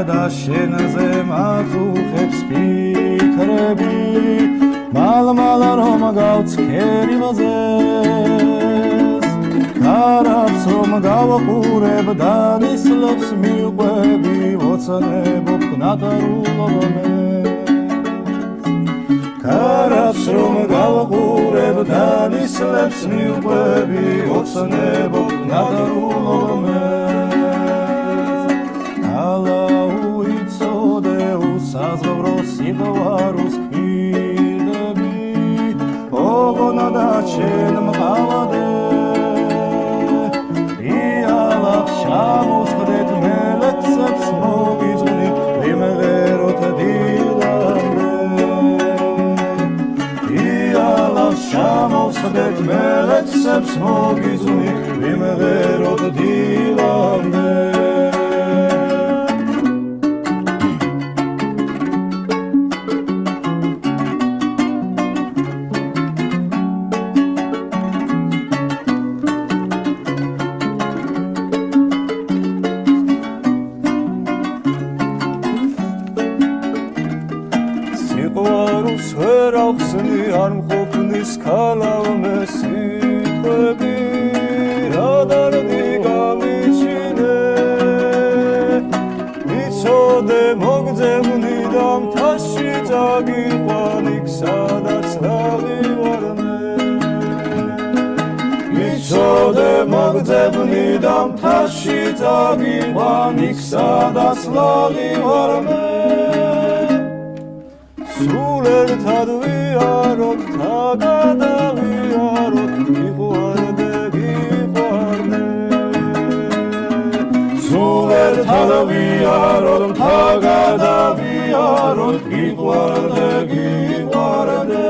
და შენზე მაწუხებს ფიქრები მალ-მალ რომ გავცქერივაზეს კარავს რომ გავყურებ დანისლობს მიყვები ვოცნებობ ნატარულობამეს კარავს რომ გავყურებ დანისლებს მიყვები ვოცნებობ ნატარულობამეს ალა უიცოდე უსაზღვრო სიყვარულს ქირდები ოგონა და შენ მყავადე ჩამოსხდეთ მელექსებს მოგიძვნი ვიმღეროთ დილამდე იალას ჩამოსხდეთ მელექსებს მოგიძვნი ვიმღეროთ დილამდე სიყვარულს ვერ ახსნი არ მყოფნის ქალავმე სიტყვები რა დარდი გამიჩინე ვიცოდე მოგძებნი და მთაში წაგიყვანი სადაც დავივარნე ვიცოდე მოგძებნი და მთაში წაგიყვანი სადაც დავივარნე სულ ერთად ვიაროთ თაგადავიაროთ გიყვარდე გიყვარდე სულ ერთად ვიაროთ თაგადავიაროთ გიყვარდე გიყვარდე